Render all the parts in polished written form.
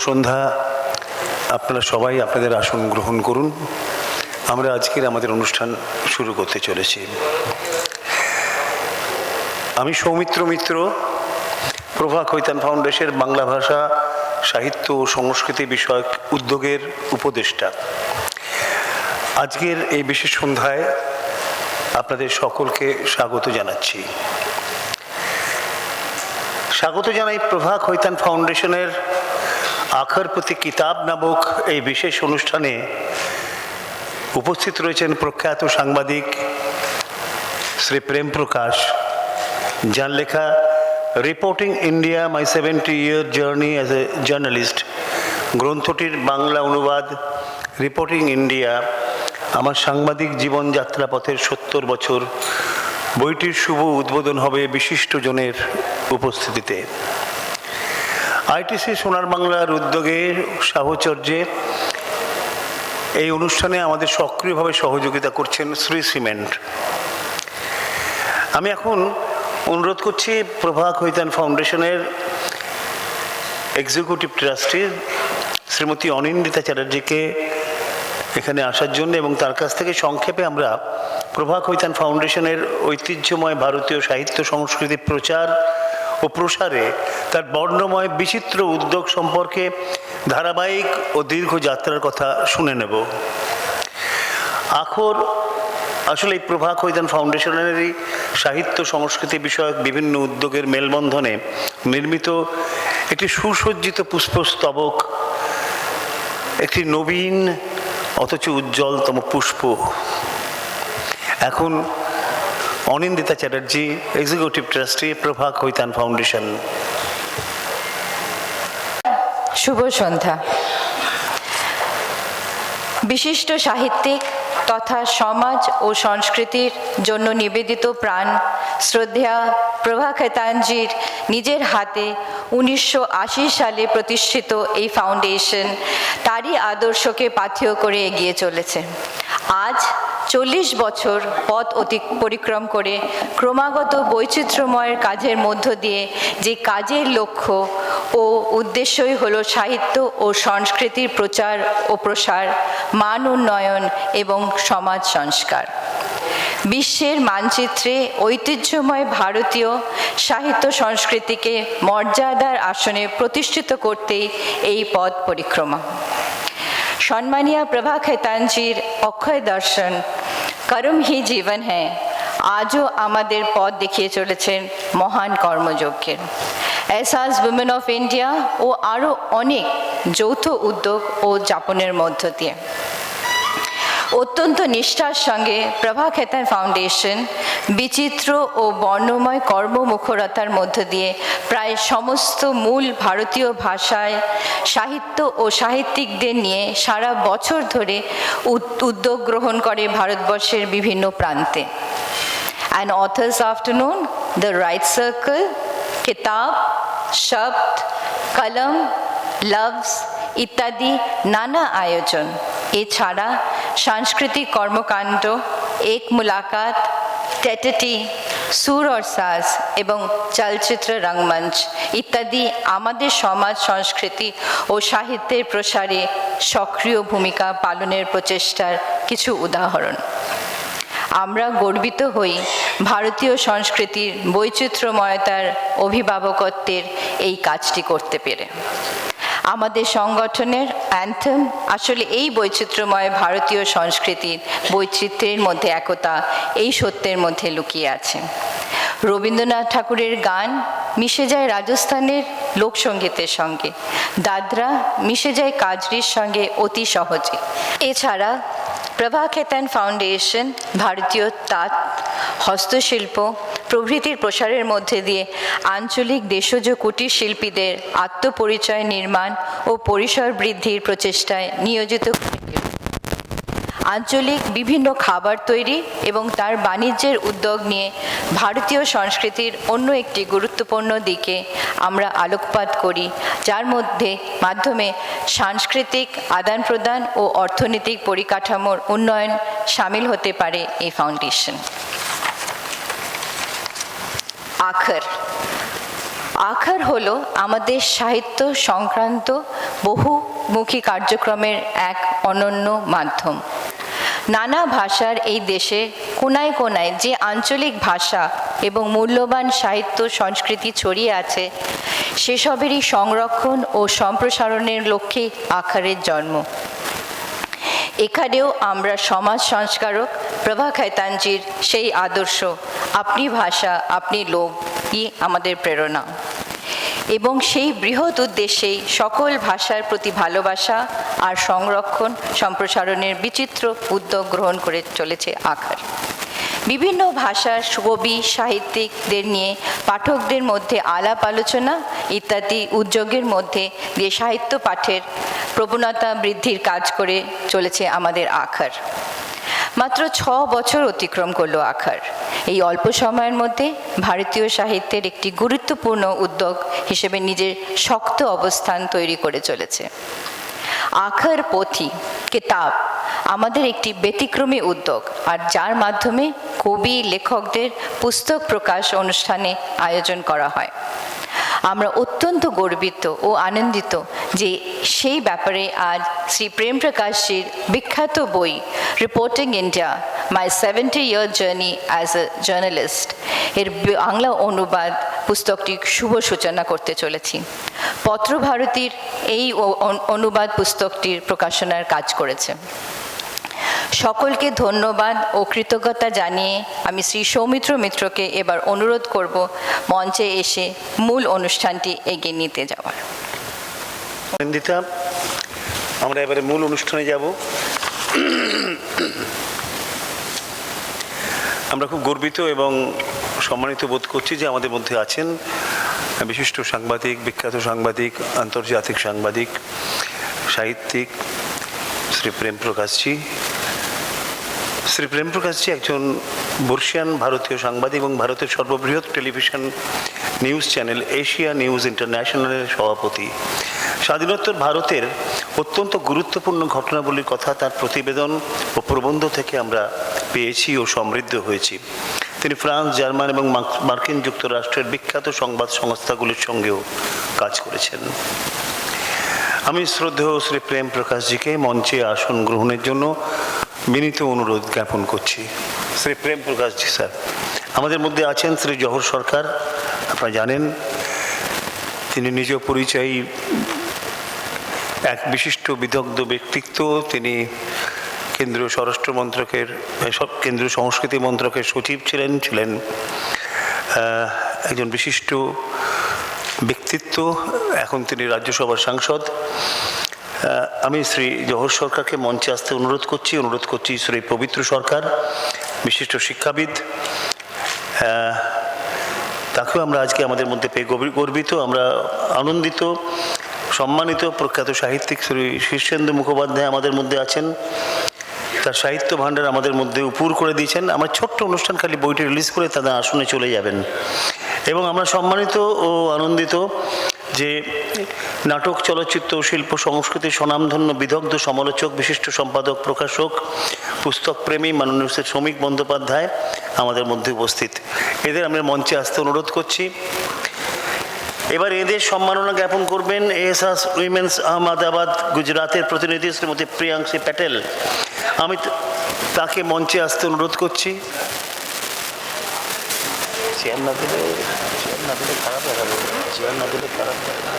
সন্ধ্যা। আপনারা সবাই আপনাদের আসন গ্রহণ করুন। আমরা আজকের আমাদের অনুষ্ঠান শুরু করতে চলেছি। আমি সৌমিত্র মিত্র, প্রভা খৈতান ফাউন্ডেশনের বাংলা ভাষা সাহিত্য ও সংস্কৃতি বিষয়ক উদ্যোগের উপদেষ্টা। আজকের এই বিশেষ সন্ধ্যায় আপনাদের সকলকে স্বাগত জানাচ্ছি। স্বাগত জানাই প্রভা খৈতান ফাউন্ডেশনের আখার প্রতি কিতাব নামক এই বিশেষ অনুষ্ঠানে উপস্থিত রয়েছেন প্রখ্যাত সাংবাদিক শ্রী প্রেম প্রকাশ, যার লেখা reporting India my 70-year journey as a journalist গ্রন্থটির বাংলা অনুবাদ রিপোর্টিং ইন্ডিয়া আমার সাংবাদিক জীবনযাত্রা পথের 70 বছর বইটির শুভ উদ্বোধন হবে বিশিষ্টজনের উপস্থিতিতে। আইটিসি সোনার বাংলার উদ্যোগের সাহচর্যে এই অনুষ্ঠানে আমাদের সক্রিয়ভাবে সহযোগিতা করছেন শ্রী সিমেন্ট। আমি এখন অনুরোধ করছি প্রভা খৈতান ফাউন্ডেশনের এক্সিকিউটিভ ট্রাস্টি শ্রীমতী অনিন্দিতা চ্যাটার্জিকে এখানে আসার জন্য, এবং তার কাছ থেকে সংক্ষেপে আমরা প্রভা খৈতান ফাউন্ডেশনের ঐতিহ্যময় ভারতীয় সাহিত্য সংস্কৃতি প্রচার ও প্রসারে তার বর্ণময় বিচিত্র উদ্যোগ সম্পর্কে ধারাবাহিক ও দীর্ঘ যাত্রার কথা শুনে নেব। আখর আসলে এই প্রভা খৈতান ফাউন্ডেশনেরই সাহিত্য সংস্কৃতি বিষয়ক বিভিন্ন উদ্যোগের মেলবন্ধনে নির্মিত একটি সুসজ্জিত পুষ্পস্তবক, একটি নবীন অথচ উজ্জ্বলতম পুষ্প। এখন অনিন্দিতা চ্যাটার্জি, এক্সিকিউটিভ ট্রাস্টি, প্রভা খৈতান ফাউন্ডেশন। শুভ সন্ধ্যা। বিশিষ্ট সাহিত্যিক তথা সমাজ ও সংস্কৃতির জন্য নিবেদিত প্রাণ শ্রদ্ধেয়া প্রভা খৈতানজির নিজের হাতে 1980 সালে প্রতিষ্ঠিত এই ফাউন্ডেশন তারই আদর্শকে পাথেয় করে এগিয়ে চলেছে। আজ 40 বছর পথ পরিক্রম করে ক্রমাগত বৈচিত্র্যময় কাজের মধ্য দিয়ে যে কাজের লক্ষ্য ও উদ্দেশ্যই হলো সাহিত্য ও সংস্কৃতির প্রচার ও প্রসার, মান উন্নয়ন এবং সমাজ সংস্কার। বিশ্বের মানচিত্রে ঐতিহ্যময় ভারতীয় সাহিত্য সংস্কৃতিকে মর্যাদার আসনে প্রতিষ্ঠিত করতেই এই পথ পরিক্রমা। সম্মানীয় প্রভা খৈতানজির অক্ষয় দর্শন কর্ম হি জীবন হ্যায় আজও আমাদের পথ দেখিয়ে চলেছেন মহান কর্মযজ্ঞের। এহসাস উইমেন অফ ইন্ডিয়া ও আরও অনেক যৌথ উদ্যোগ ও যাপনের মধ্য দিয়ে অত্যন্ত নিষ্ঠার সঙ্গে প্রভা খৈতান ফাউন্ডেশন বিচিত্র ও বর্ণময় কর্মমুখরতার মধ্য দিয়ে প্রায় সমস্ত মূল ভারতীয় ভাষায় সাহিত্য ও সাহিত্যিকদের নিয়ে সারা বছর ধরে উদ্যোগ গ্রহণ করে ভারতবর্ষের বিভিন্ন প্রান্তে। An author's afternoon, the Right Circle, Kitaab, শব্দ, কলম, লফজ ইত্যাদি নানা আয়োজন। এছাড়া সাংস্কৃতিক কর্মকাণ্ড, এক মুলাকাত, টেটেটি, সুর और সাজ এবং চলচ্চিত্র রঙ্গমঞ্চ ইত্যাদি আমাদের সমাজ সংস্কৃতি ও সাহিত্যের প্রসারে সক্রিয় ভূমিকা পালনের প্রচেষ্টার কিছু উদাহরণ। আমরা গর্বিত হই ভারতীয় সংস্কৃতির বৈচিত্র্যময়তার অভিভাবকত্বের এই কাজটি করতে পেরে। আমাদের সংগঠনের অ্যান্থেম আসলে এই বৈচিত্র্যময় ভারতীয় সংস্কৃতির বৈচিত্র্যের মধ্যে একতা, এই সত্যের মধ্যে লুকিয়ে আছে। রবীন্দ্রনাথ ঠাকুরের গান মিশে যায় রাজস্থানের লোকসঙ্গীতের সঙ্গে, দাদরা মিশে যায় কাজরির সঙ্গে অতি সহজে। এছাড়া প্রভা খৈতান ফাউন্ডেশন ভারতীয় তাঁত, হস্তশিল্প প্রভৃতির প্রসারের মধ্যে দিয়ে আঞ্চলিক দেশজ কুটির শিল্পীদের আত্মপরিচয় নির্মাণ ও পরিসর বৃদ্ধির প্রচেষ্টায় নিয়োজিত। আঞ্চলিক বিভিন্ন খাবার তৈরি এবং তার বাণিজ্যের উদ্যোগ নিয়ে ভারতীয় সংস্কৃতির অন্য একটি গুরুত্বপূর্ণ দিকে আমরা আলোকপাত করি, যার মাধ্যমে সাংস্কৃতিক আদান প্রদান ও অর্থনৈতিক পরিকাঠামোর উন্নয়ন সামিল হতে পারে এই ফাউন্ডেশন। আখর আখার হলো আমাদের সাহিত্য সংক্রান্ত বহুমুখী কার্যক্রমের এক অনন্য মাধ্যম। নানা ভাষার এই দেশে কোনায় কোনায় যে আঞ্চলিক ভাষা এবং মূল্যবান সাহিত্য সংস্কৃতি ছড়িয়ে আছে, সেসবেরই সংরক্ষণ ও সম্প্রসারণের লক্ষ্যে আখারের জন্ম। এখানেও আমরা সমাজ সংস্কারক প্রভা খৈতানজির সেই আদর্শ আপনি ভাষা আপনি লোকই আমাদের প্রেরণা, এবং সেই বৃহৎ উদ্দেশ্যেই সকল ভাষার প্রতি ভালোবাসা আর সংরক্ষণ সম্প্রসারণের বিচিত্র উদ্যোগ গ্রহণ করে চলেছে আখার। বিভিন্ন ভাষার কবি সাহিত্যিকদের নিয়ে পাঠকদের মধ্যে আলাপ আলোচনা ইত্যাদি উদ্যোগের মধ্যে দিয়ে সাহিত্য পাঠের প্রবণতা বৃদ্ধির কাজ করে চলেছে আমাদের আখার। মাত্র 6 বছর অতিক্রম করলো আখার। এই অল্প সময়ের মধ্যে ভারতীয় সাহিত্যের একটি গুরুত্বপূর্ণ উদ্যোগ হিসেবে নিজের শক্ত অবস্থান তৈরি করে চলেছে। আখার পোথি কিতাব আমাদের একটি ব্যতিক্রমী উদ্যোগ, আর যার মাধ্যমে কবি লেখকদের পুস্তক প্রকাশ অনুষ্ঠানে আয়োজন করা হয়। আমরা অত্যন্ত গর্বিত ও আনন্দিত যে সেই ব্যাপারে আজ শ্রী প্রেম প্রকাশজির বিখ্যাত বই reporting India my 70-year journey as a journalist এর বাংলা অনুবাদ পুস্তকটি শুভ সূচনা করতে চলেছি। পত্রভারতীর এই অনুবাদ পুস্তকটির প্রকাশনার কাজ করেছে। সকলকে ধন্যবাদ ও কৃতজ্ঞতা জানিয়ে আমি শ্রী সৌমিত্র মিত্রকে এবার অনুরোধ করব মঞ্চে এসে মূল অনুষ্ঠানটি এগিয়ে নিতে যাওয়ার। নন্দিতা, আমরা এবারে মূল অনুষ্ঠানে যাব। আমরা খুব গর্বিত এবং সম্মানিত বোধ করছি যে আমাদের মধ্যে আছেন বিশিষ্ট সাংবাদিক, বিখ্যাত সাংবাদিক, আন্তর্জাতিক সাংবাদিক, সাহিত্যিক শ্রী প্রেম প্রকাশজি। শ্রী প্রেম প্রকাশজি একজন বর্ষিয়ান ভারতীয় সাংবাদিক এবং ভারতের সর্ববৃহৎ television news channel Asia news ইন্টারন্যাশনালের সভাপতি। স্বাধীনোত্তর ভারতের অত্যন্ত গুরুত্বপূর্ণ ঘটনাবলীর কথা তার প্রতিবেদন ও প্রবন্ধ থেকে আমরা পেয়েছি ও সমৃদ্ধ হয়েছি। তিনি ফ্রান্স, জার্মান এবং মার্কিন যুক্তরাষ্ট্রের বিখ্যাত সংবাদ সংস্থাগুলির সঙ্গেও কাজ করেছেন। আমি শ্রদ্ধেয় শ্রী প্রেম প্রকাশজিকে মঞ্চে আসন গ্রহণের জন্য বিনীত অনুরোধ জ্ঞাপন করছি। শ্রী প্রেম প্রকাশজি স্যার, আমাদের মধ্যে আছেন শ্রী জহর সরকার। আপনারা জানেন তিনি নিজ পরিচয়ী এক বিশিষ্ট বিদগ্ধ ব্যক্তিত্ব। তিনি কেন্দ্রীয় স্বরাষ্ট্র মন্ত্রকের কেন্দ্রীয় সংস্কৃতি মন্ত্রকের সচিব ছিলেন একজন বিশিষ্ট ব্যক্তিত্ব। এখন তিনি রাজ্যসভার সাংসদ। আমি শ্রী জহর সরকারকে মঞ্চে আসতে অনুরোধ করছি শ্রী পবিত্র সরকার, বিশিষ্ট শিক্ষাবিদ। তাকেও আমরা আজকে আমাদের মধ্যে পেয়ে গর্বিত, আমরা আনন্দিত। সম্মানিত প্রখ্যাত সাহিত্যিক শ্রী শীর্ষেন্দু মুখোপাধ্যায় আমাদের মধ্যে আছেন। তার সাহিত্য ভাণ্ডার আমাদের মধ্যে উপুর করে দিয়েছেন। আমার ছোট্ট অনুষ্ঠান খালি বইটি রিলিজ করে তাদের আসনে চলে যাবেন। এবং আমরা সম্মানিত ও আনন্দিত যে নাটক, চলচ্চিত্র, শিল্প, সংস্কৃতি স্বনামধন্য বিদগ্ধ সমালোচক, বিশিষ্ট সম্পাদক, প্রকাশক, পুস্তক প্রেমী মাননীয় শ্রী শ্রমিক বন্দ্যোপাধ্যায় আমাদের মধ্যে উপস্থিত। এদের আমরা মঞ্চে আসতে অনুরোধ করছি। এবার এদের সম্মাননা জ্ঞাপন করবেন এএসএস উইমেন্স আহমেদাবাদ গুজরাতের প্রতিনিধি শ্রীমতী প্রিয়াংশী প্যাটেল। আমি তাকে মঞ্চে আসতে অনুরোধ করছি। চেয়ার না দিলে খারাপ দেখাবে, চেয়ার না দিলে খারাপ দেখাবে।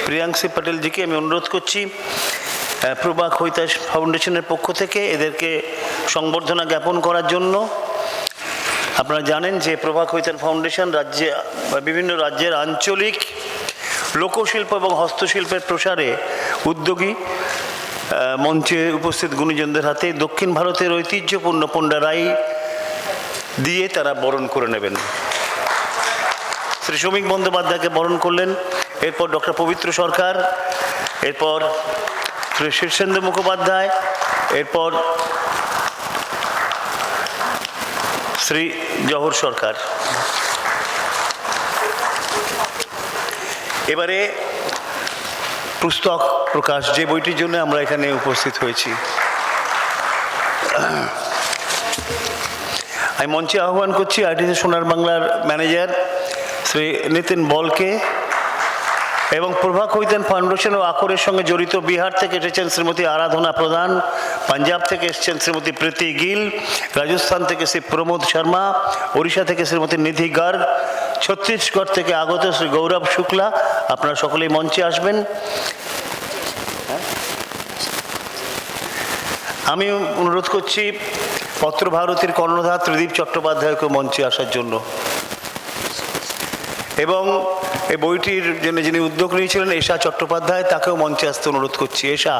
প্রিয়াংশী প্যাটেলজিকে আমি অনুরোধ করছি প্রভা খৈতান ফাউন্ডেশনের পক্ষ থেকে এদেরকে সংবর্ধনা জ্ঞাপন করার জন্য। আপনারা জানেন যে প্রভা খৈতান ফাউন্ডেশন বিভিন্ন রাজ্যের আঞ্চলিক লোকশিল্প এবং হস্তশিল্পের প্রসারে উদ্যোগী। মঞ্চে উপস্থিত গুণীজনদের হাতে দক্ষিণ ভারতের ঐতিহ্যপূর্ণ পণ্ডারাই দিয়ে তারা বরণ করে নেবেন। শ্রী শ্রমিক বন্দ্যোপাধ্যায়কে বরণ করলেন, এরপর ডক্টর পবিত্র সরকার, এরপর শ্রী শীর্ষেন্দু মুখোপাধ্যায়, এরপর শ্রী জহর সরকার। এবারে পুস্তক প্রকাশ, যে বইটির জন্য আমরা এখানে উপস্থিত হয়েছি। আমি মঞ্চে আহ্বান করছি আইটিসি সোনার বাংলার ম্যানেজার শ্রী নিতিন বলকে এবং প্রভা খৈতান ফাউন্ডেশন ও আখরের সঙ্গে জড়িত বিহার থেকে এসেছেন শ্রীমতী আরাধনা প্রধান, পাঞ্জাব থেকে এসেছেন শ্রীমতী প্রীতি গিল, রাজস্থান থেকে শ্রী প্রমোদ শর্মা, ওড়িশা থেকে শ্রীমতী নিধি গার্গ, ছত্তিশগড় থেকে আগত শ্রী গৌরব শুক্লা। আপনারা সকলেই মঞ্চে আসবেন। আমি অনুরোধ করছি পত্রভারতীর কর্ণধার ত্রিদীপ চট্টোপাধ্যায়কে মঞ্চে আসার জন্য এবং এই বইটির জন্য যিনি উদ্যোগ নিয়েছিলেন এশা চট্টোপাধ্যায়, তাকেও মঞ্চে আসতে অনুরোধ করছি। এশা,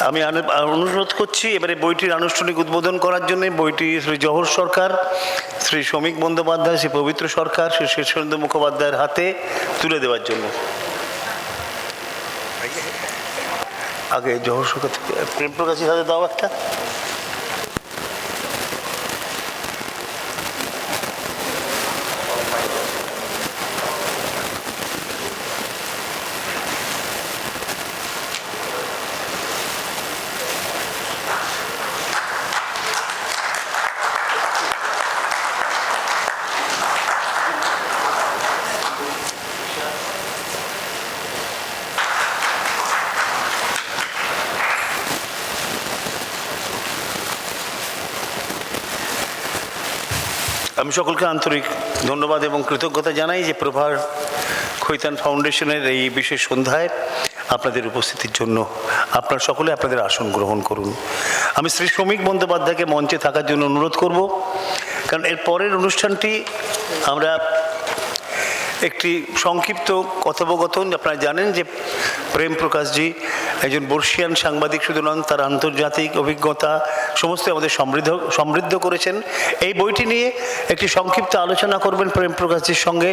আমি অনুরোধ করছি এবারে বইটির আনুষ্ঠানিক উদ্বোধন করার জন্য বইটি শ্রী জহর সরকার, শ্রী শ্রমিক বন্দ্যোপাধ্যায়, শ্রী পবিত্র সরকার, শ্রী শীর্ষেন্দু মুখোপাধ্যায়ের হাতে তুলে দেওয়ার জন্য। আগে জহর সরকার থেকে প্রেম প্রকাশের হাতে দাও একটা। আমি সকলকে আন্তরিক ধন্যবাদ এবং কৃতজ্ঞতা জানাই যে প্রভা খৈতান ফাউন্ডেশনের এই বিশেষ সন্ধ্যায় আপনাদের উপস্থিতির জন্য। আপনারা সকলে আপনাদের আসন গ্রহণ করুন। আমি শ্রী শ্রমিক বন্দ্যোপাধ্যায়কে মঞ্চে থাকার জন্য অনুরোধ করব, কারণ এর পরের অনুষ্ঠানটি আমরা একটি সংক্ষিপ্ত কথোপকথন। আপনারা জানেন যে প্রেম প্রকাশজি একজন বর্ষিয়ান সাংবাদিক শুধু নন, তার আন্তর্জাতিক অভিজ্ঞতা সমস্ত আমাদের সমৃদ্ধ করেছেন। এই বইটি নিয়ে একটি সংক্ষিপ্ত আলোচনা করবেন প্রেম প্রকাশজির সঙ্গে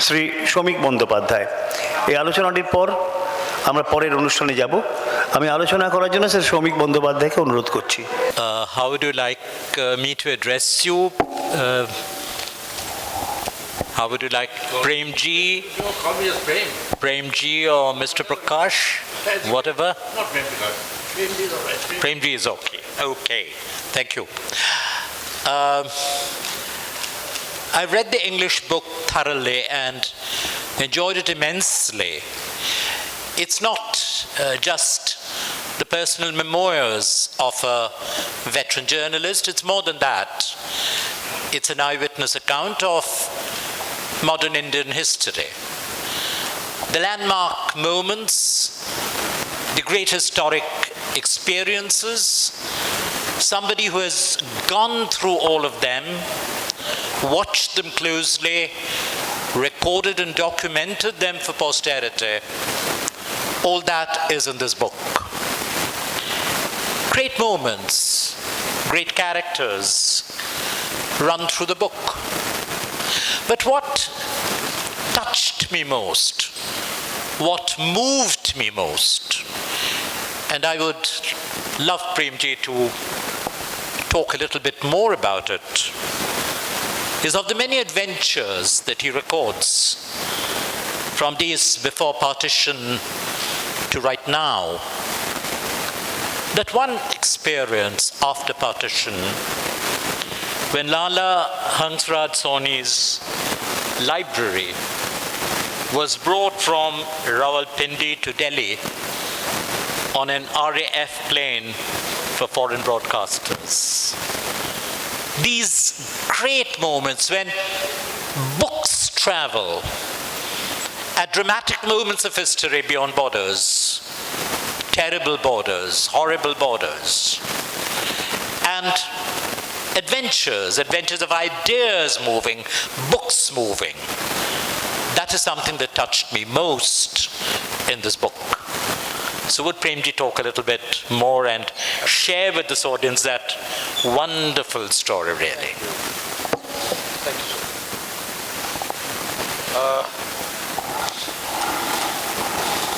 শ্রী শ্রমিক বন্দ্যোপাধ্যায়। এই আলোচনাটির পর আমরা পরের অনুষ্ঠানে যাব। আমি আলোচনা করার জন্য শ্রী শ্রমিক বন্দ্যোপাধ্যায়কে অনুরোধ করছি। How would you like me to address you? How would you like Premji? No, call me as Prem. Premji or Mr. Prakash? Whatever? Not Prem because Premji is all right. Premji is okay. Okay, thank you. I've read the English book thoroughly and enjoyed it immensely. It's not just the personal memoirs of a veteran journalist, it's more than that. It's an eyewitness account of modern Indian history. The landmark moments, the great historic experiences, somebody who has gone through all of them, watched them closely, recorded and documented them for posterity. All that is in this book. Great moments, great characters run through the book. But what touched me most, what moved me most, and I would love Premji to talk a little bit more about it, is of the many adventures that he records from days before partition to right now. That one experience after partition, when Lala Hansraj Soni's library was brought from Rawalpindi to Delhi on an RAF plane for foreign broadcasters. These great moments when books travel at dramatic moments of history beyond borders, terrible borders, horrible borders, and adventures of ideas moving, books moving. That is something that touched me most in this book. So would Premji talk a little bit more and share with this audience that wonderful story, really? Thank you, sir.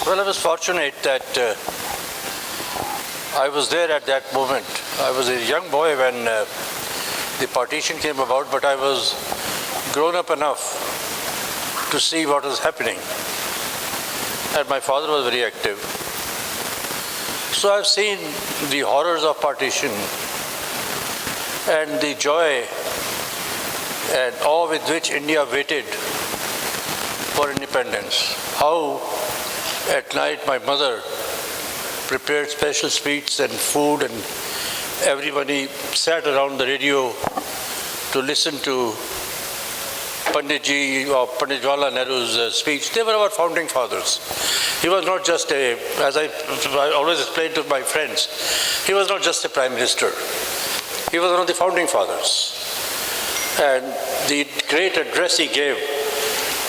Well, I was fortunate that I was there at that moment. I was a young boy when the partition came about, but I was grown up enough to see what was happening. And my father was very active. So I've seen the horrors of partition and the joy and awe with which India waited for independence. How at night my mother prepared special sweets and food, and everybody sat around the radio to listen to Panditji or Pandit Jawaharlal Nehru's speech. They were our founding fathers. He was not just as I always explain to my friends, he was not just a prime minister. He was one of the founding fathers. And the great address he gave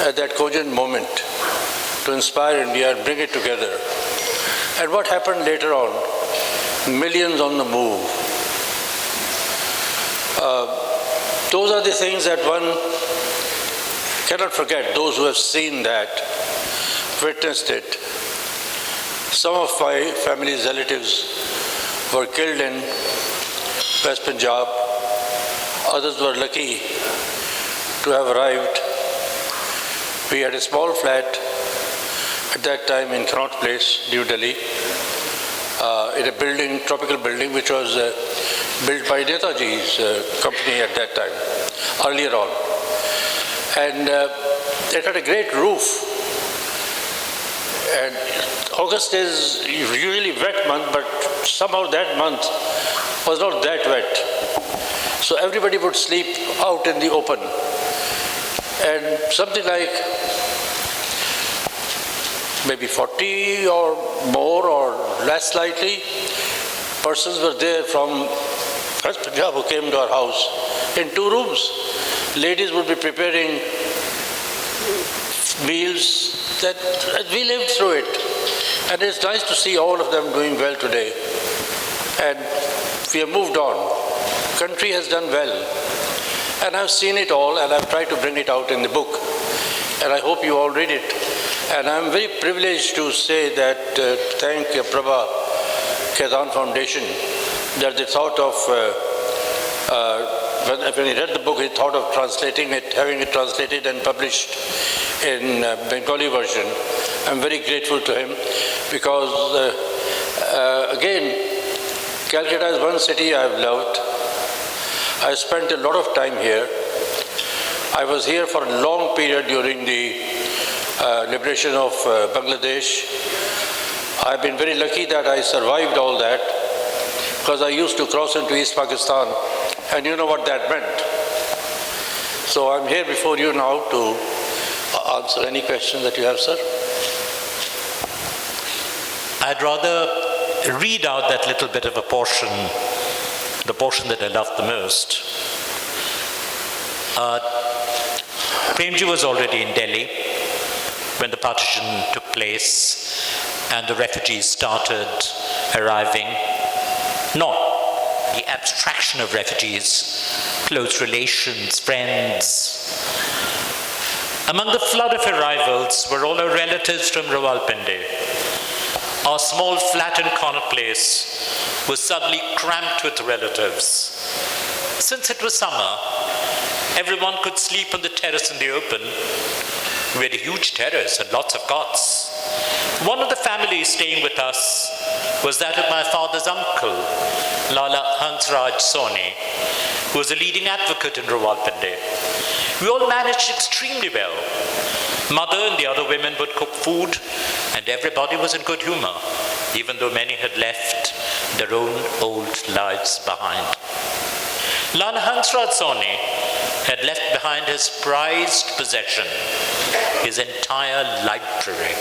at that cogent moment to inspire India and bring it together. And what happened later on? Millions on the move. Those are the things that one cannot forget, those who have seen that, witnessed it. Some of my family's relatives were killed in West Punjab. Others were lucky to have arrived. We had a small flat at that time in Connaught Place, New Delhi, in a building, tropical building, which was built by Netaji's company at that time, earlier on. And it had a great roof. And August is usually wet month, but somehow that month was not that wet. So everybody would sleep out in the open. And something like maybe 40 or more or less slightly persons were there from West Punjab who came to our house in 2 rooms. Ladies would be preparing meals that we lived through it. And it's nice to see all of them doing well today. And we have moved on. Country has done well. And I've seen it all, and I've tried to bring it out in the book. And I hope you all read it. And I'm very privileged to say that, thank Prabha Kitaab Foundation, that they thought of, when he read the book, he thought of translating it, having it translated and published in Bengali version. I'm very grateful to him because, again, Calcutta is one city I've loved. I spent a lot of time here. I was here for a long period during the liberation of Bangladesh. I've been very lucky that I survived all that because I used to cross into East Pakistan, and you know what that meant. So I'm here before you now to answer any questions that you have, sir. I'd rather read out that little bit of a portion, the portion that I loved the most. Premji was already in Delhi when the partition took place and the refugees started arriving. Not the abstraction of refugees, close relations, friends. Among the flood of arrivals were all our relatives from Rawalpindi. Our small flat in Connaught Place was suddenly cramped with relatives. Since it was summer, everyone could sleep on the terrace in the open. We had a huge terrace and lots of cots. One of the families staying with us was that of my father's uncle, Lala Hansraj Soni, who was a leading advocate in Rawalpindi. We all managed extremely well. Mother and the other women would cook food, and everybody was in good humor, even though many had left their own old lives behind. Lala Hansraj Soni had left behind his prized possession, his entire library.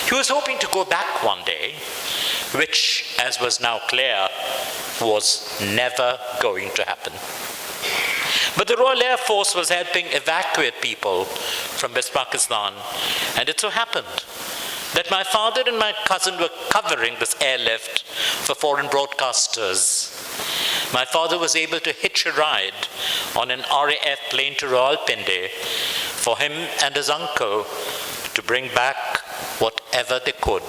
He was hoping to go back one day, which, as was now clear, was never going to happen. But the Royal Air Force was helping evacuate people from West Pakistan, and it so happened that my father and my cousin were covering this airlift for foreign broadcasters. My father was able to hitch a ride on an RAF plane to Rawalpindi for him and his uncle to bring back whatever they could.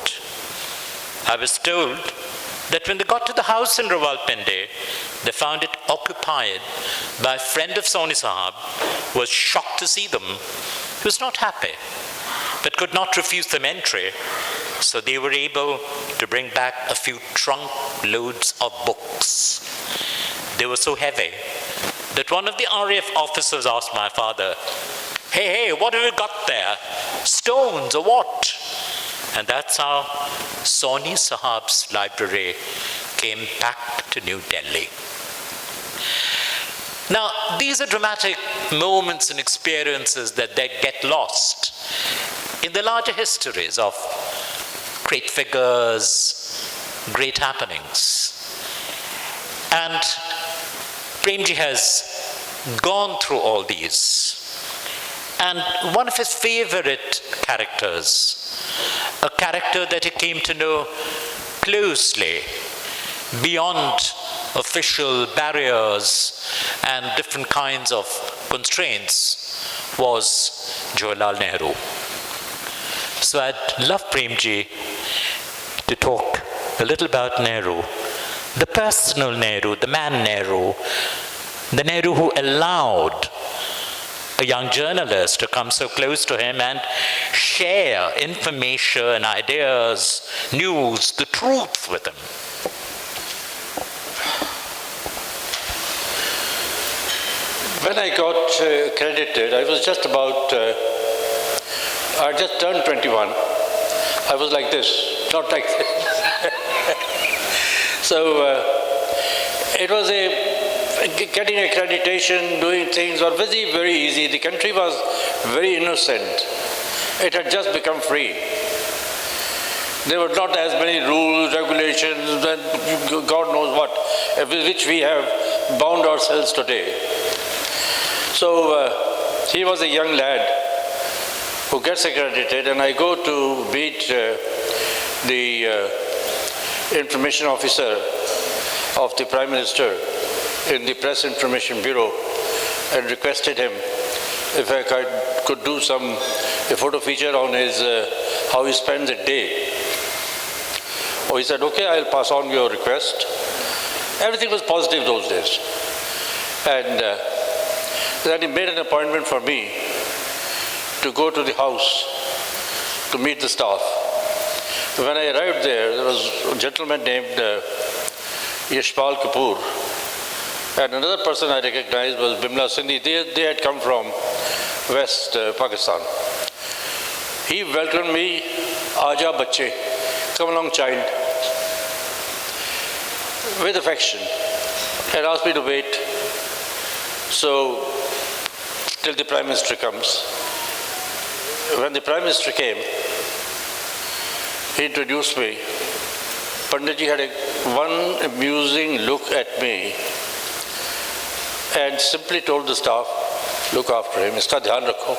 I was told that when they got to the house in Rawalpindi, they found it occupied by a friend of Soni Sahab who was shocked to see them. He was not happy. but could not refuse them entry. So they were able to bring back a few trunk loads of books. They were so heavy that one of the RAF officers asked my father, hey, what have you got there? Stones or what? And that's how Soni Sahab's library came back to New Delhi. Now, these are dramatic moments and experiences that they get lost in the larger histories of great figures, great happenings. And Premji has gone through all these. And one of his favorite characters, a character that he came to know closely, beyond official barriers and different kinds of constraints, was Jawaharlal Nehru. So I'd love Premji to talk a little about Nehru, the personal Nehru, the man Nehru, the Nehru who allowed a young journalist to come so close to him and share information, ideas, news, the truth with him. When I got credited, I was just about, I just turned 21. I was like this, not like this. So it was getting accreditation, doing things were very, very easy. The country was very innocent. It had just become free. There were not as many rules, regulations, and God knows what, with which we have bound ourselves today. So he was a young lad who gets accredited, and I go to meet the information officer of the Prime Minister in the Press Information Bureau and requested him if I could do a photo feature on his how he spends a day. Oh, he said, okay, I'll pass on your request. Everything was positive those days. And then he made an appointment for me to go to the house to meet the staff. When I arrived there was a gentleman named Yashpal Kapoor, and another person I recognized was Bimla Sindhi. They had come from West Pakistan. He welcomed me, Aja Bachche, come along child, with affection, and asked me to wait. So, till the Prime Minister comes. When the Prime Minister came, he introduced me. Panditji had one amusing look at me and simply told the staff, look after him, iska dhyan rakho,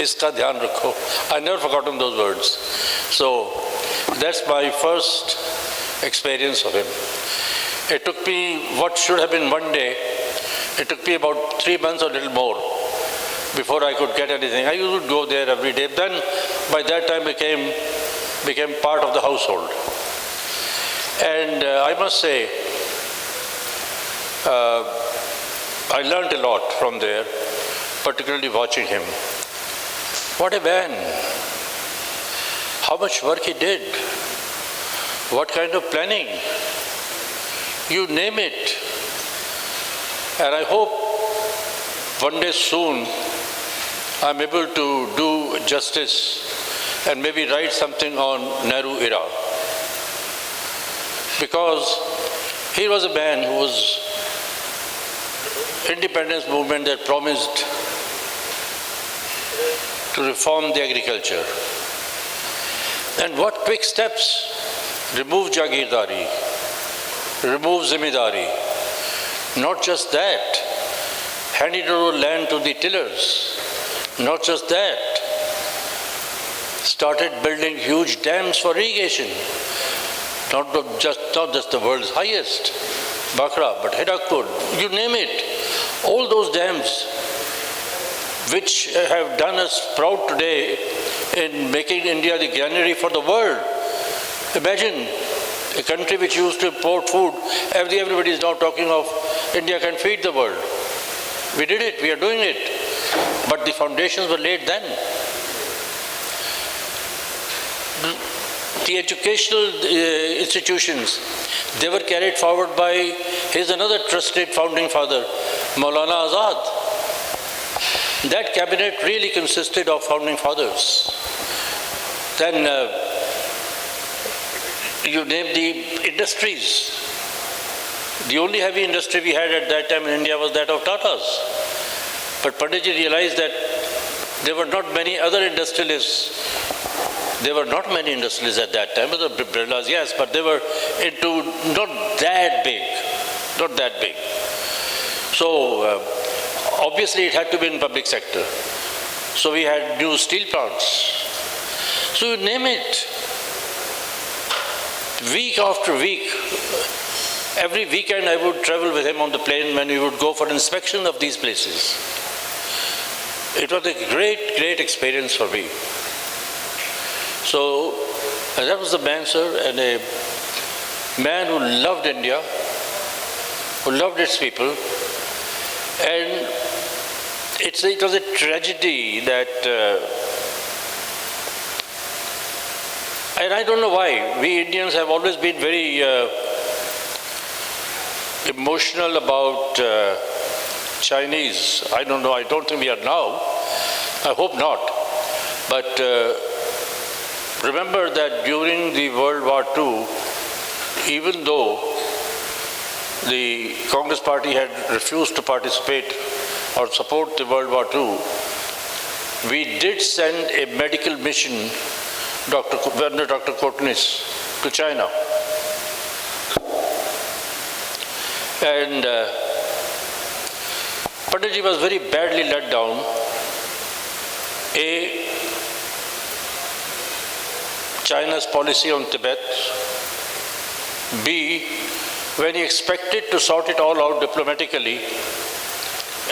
iska dhyan rakho. I never forgotten those words. So that's my first experience of him. It took me what should have been one day, it took me about 3 months or a little more before I could get anything. I used to go there every day. Then by that time became part of the household. And I must say, I learned a lot from there, particularly watching him. What a man! How much work he did. What kind of planning. You name it. And I hope one day soon I'm able to do justice and maybe write something on Nehru era. Because he was a man who was independence movement that promised to reform the agriculture. And what quick steps? Remove Jagirdari, remove Zimidari. Not just that, handed over land to the tillers. Not just that, started building huge dams for irrigation. Not just the world's highest, Bakra, but Hirakpur, you name it. All those dams which have done us proud today in making India the granary for the world. Imagine a country which used to import food, everybody is now talking of India can feed the world. We did it, we are doing it. But the foundations were laid then. the educational institutions, they were carried forward by his another trusted founding father, Maulana Azad. That cabinet really consisted of founding fathers. Then you name the industries. The only heavy industry we had at that time in India was that of Tatas. But Panditji realized that there were not many other industrialists. There were not many industrialists at that time. The Birlas, yes, but they were into not that big. Not that big. So obviously it had to be in public sector. So we had new steel plants. So you name it. Week after week, every weekend I would travel with him on the plane when we would go for inspection of these places. It was a great, great experience for me. So that was the man, sir, and a man who loved India, who loved its people. And it was a tragedy that, and I don't know why, we Indians have always been very emotional about Chinese. I don't know, I don't think we are now. I hope not. But remember that during the World War II, even though the Congress Party had refused to participate or support the World War II, we did send a medical mission, Dr. Courtney's, to China. And Panditji was very badly let down. A, China's policy on Tibet. B, when he expected to sort it all out diplomatically,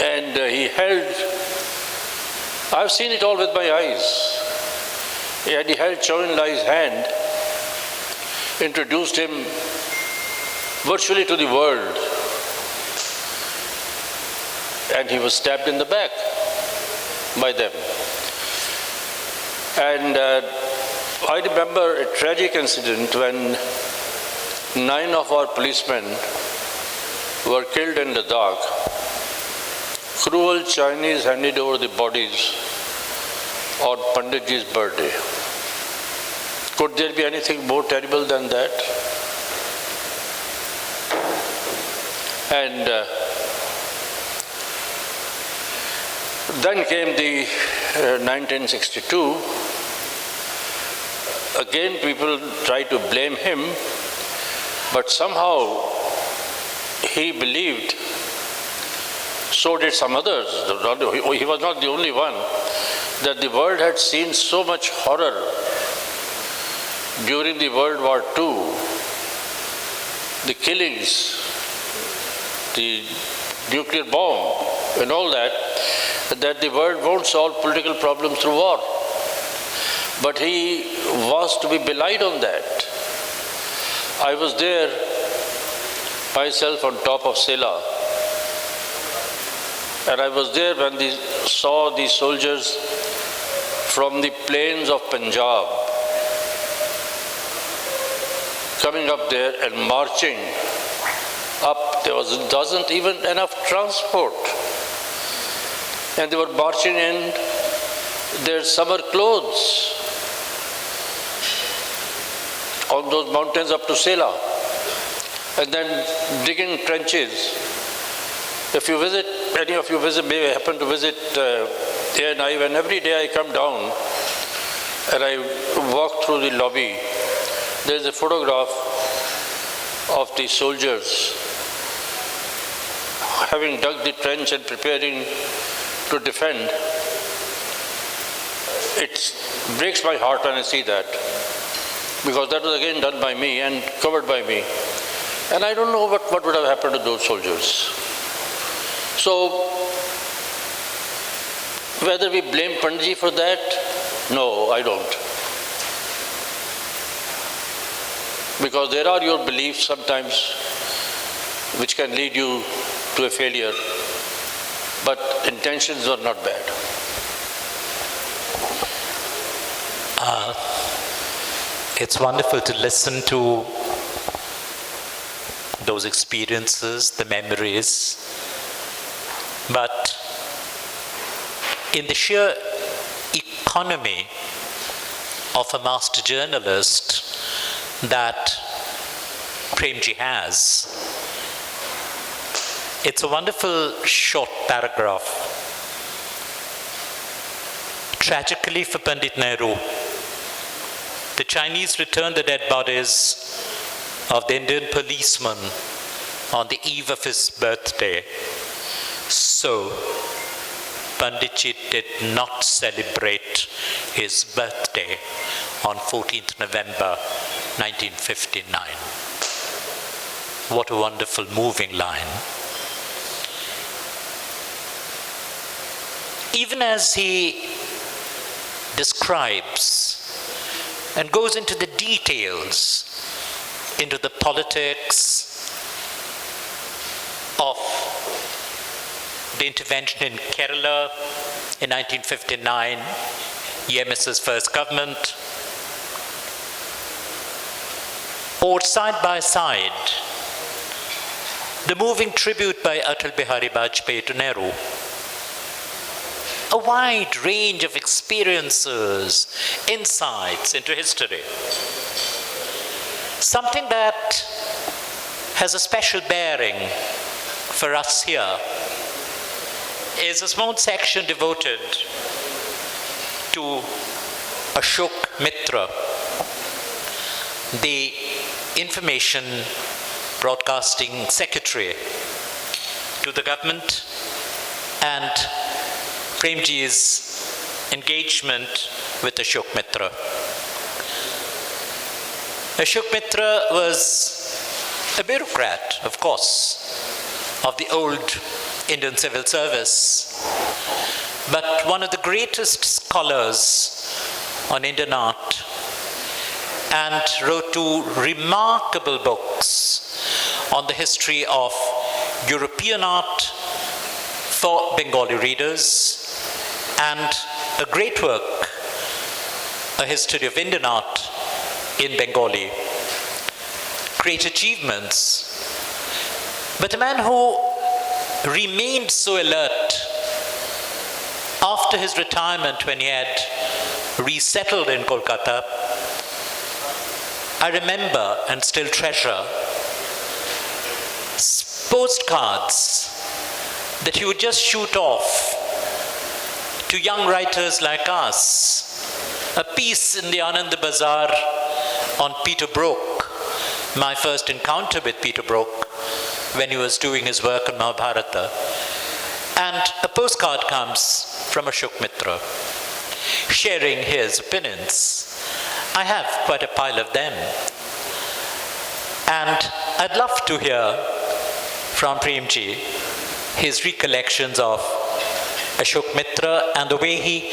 and he held, I've seen it all with my eyes, and he held Chou En-lai's hand, introduced him virtually to the world, and he was stabbed in the back by them. And I remember a tragic incident when 9 of our policemen were killed in Ladakh. Cruel Chinese handed over the bodies on Panditji's birthday. Could there be anything more terrible than that? And then came the 1962. Again, people tried to blame him, but somehow he believed, so did some others, he was not the only one, that the world had seen so much horror during the World War II, the killings, the nuclear bomb and all that, that the world won't solve political problems through war. But he was to be belied on that. I was there myself on top of Sela, and I was there when they saw the soldiers from the plains of Punjab coming up there and marching up. There wasn't even enough transport, and they were marching in their summer clothes on those mountains up to Sela, and then digging trenches. If you visit, any of you may happen to visit ANI, when every day I come down and I walk through the lobby, there is a photograph of the soldiers having dug the trench and preparing to defend. It breaks my heart when I see that, because that was again done by me and covered by me. And I don't know what would have happened to those soldiers. So, whether we blame Panditji for that, no, I don't. Because there are your beliefs sometimes which can lead you to a failure, but intentions are not bad. It's wonderful to listen to those experiences, the memories, but in the sheer economy of a master journalist that Premji has, it's a wonderful short paragraph. Tragically for Pandit Nehru, the Chinese returned the dead bodies of the Indian policeman on the eve of his birthday. So, Panditji did not celebrate his birthday on 14th November 1959. What a wonderful, moving line. Even as he describes and goes into the details, into the politics of the intervention in Kerala in 1959, EMS's first government, or side by side, the moving tribute by Atal Bihari Vajpayee to Nehru. A wide range of experiences, insights into history. Something that has a special bearing for us here is a small section devoted to Ashok Mitra, the Information Broadcasting Secretary to the government, and Premji's engagement with Ashok Mitra. Ashok Mitra was a bureaucrat, of course, of the old Indian civil service, but one of the greatest scholars on Indian art, and wrote two remarkable books on the history of European art for Bengali readers, and a great work, A History of Indian Art in Bengali. Great achievements. But a man who remained so alert after his retirement when he had resettled in Kolkata, I remember and still treasure postcards that he would just shoot off to young writers like us. A piece in the Anand Bazaar on Peter Brook, my first encounter with Peter Brook when he was doing his work on Mahabharata. And a postcard comes from Ashok Mitra, sharing his opinions. I have quite a pile of them. And I'd love to hear from Premji his recollections of Ashok Mitra and the way he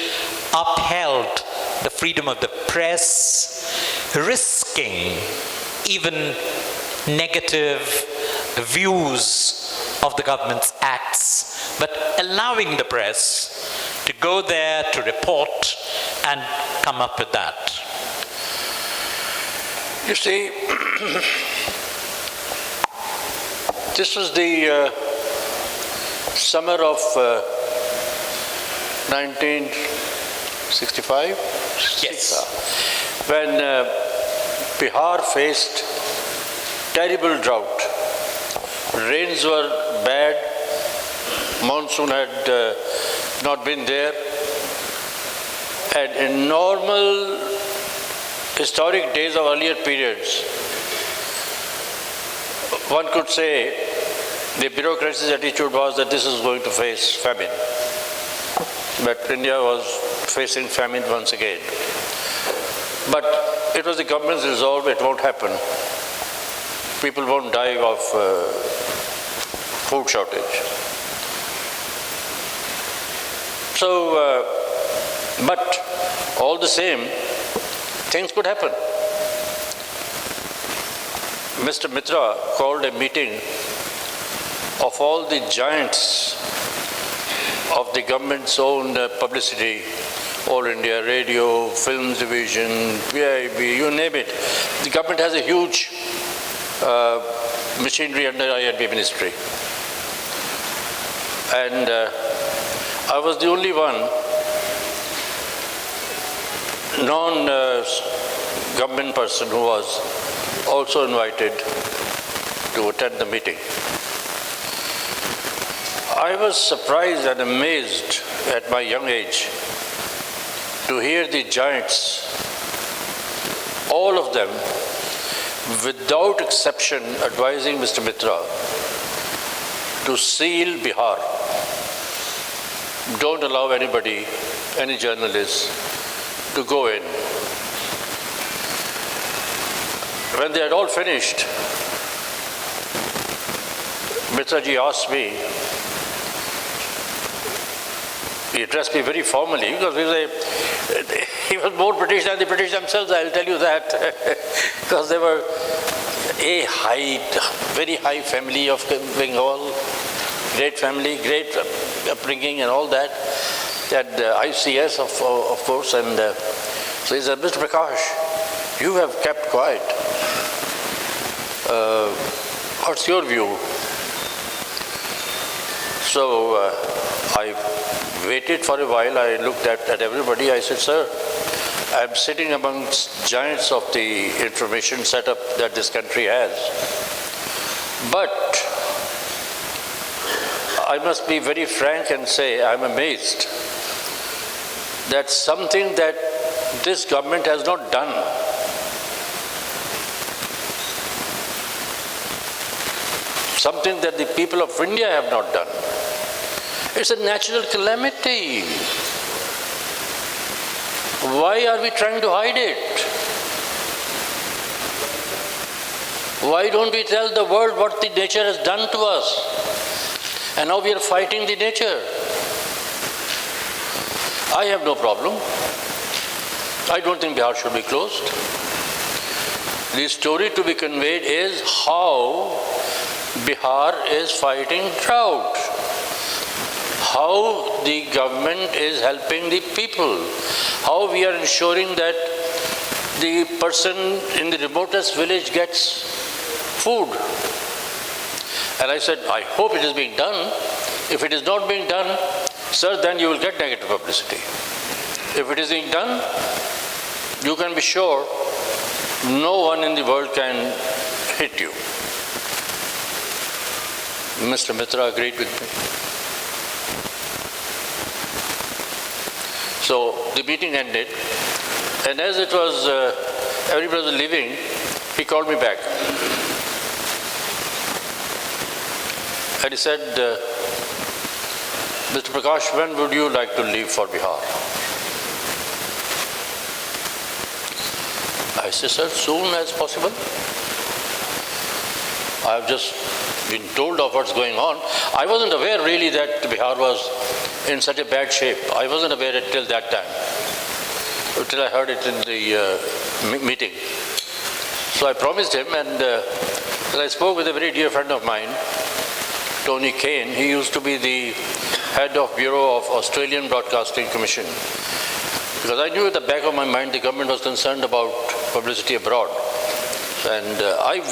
upheld the freedom of the press, risking even negative views of the government's acts, but allowing the press to go there to report and come up with that. You see, this was the summer of 1965? Yes. When Bihar faced terrible drought. Rains were bad, monsoon had not been there, and in normal historic days of earlier periods, one could say the bureaucracy's attitude was that this is going to face famine. But India was facing famine once again. But it was the government's resolve, it won't happen. People won't die of food shortage. So, but all the same, things could happen. Mr. Mitra called a meeting of all the giants of the government's own publicity All India Radio, Films Division, PIB, you name it. The government has a huge machinery under INB ministry. And I was the only one non-government person who was also invited to attend the meeting. I was surprised and amazed at my young age to hear the giants, all of them, without exception, advising Mr. Mitra to seal Bihar. Don't allow anybody, any journalist, to go in. When they had all finished, Mitra ji asked me, he addressed me very formally because he was more British than the British themselves, I'll tell you that. Because they were a very high family of Bengal, great family, great upbringing and all that. At ICS, of course, and so he said, Mr. Prakash, you have kept quiet. What's your view? So I waited for a while. I looked at everybody. I said, sir, I'm sitting amongst giants of the information setup that this country has. But I must be very frank and say I'm amazed that something that this government has not done, something that the people of India have not done. It's a natural calamity. Why are we trying to hide it? Why don't we tell the world what the nature has done to us? And now we are fighting the nature. I have no problem. I don't think Bihar should be closed. The story to be conveyed is how Bihar is fighting drought, how the government is helping the people, how we are ensuring that the person in the remotest village gets food. And I said, I hope it is being done. If it is not being done, sir, then you will get negative publicity. If it is being done, you can be sure no one in the world can hit you. Mr. Mitra agreed with me. So the meeting ended, and as it was, everybody was leaving, he called me back. And he said, Mr. Prakash, when would you like to leave for Bihar? I said, sir, soon as possible. I have just been told of what's going on. I wasn't aware really that Bihar was in such a bad shape. I wasn't aware till that time, till I heard it in the meeting. So I promised him, and I spoke with a very dear friend of mine, Tony Kane. He used to be the head of Bureau of Australian Broadcasting Commission. Because I knew at the back of my mind the government was concerned about publicity abroad. And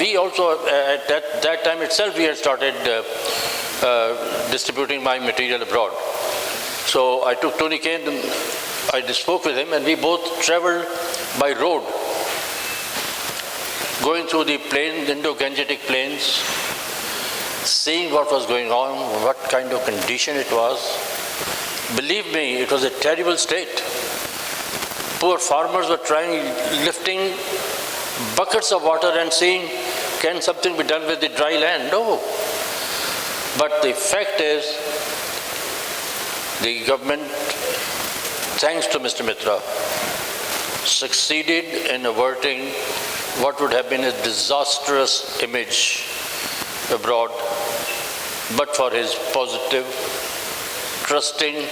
we also, at that time itself, we had started distributing my material abroad. So I took Tony Kane, and I spoke with him, and we both traveled by road, going through the plains, Indo-Gangetic plains, seeing what was going on, what kind of condition it was. Believe me, it was a terrible state. Poor farmers were lifting buckets of water and seeing, can something be done with the dry land? No. But the fact is, the government, thanks to Mr. Mitra, succeeded in averting what would have been a disastrous image abroad, but for his positive, trusting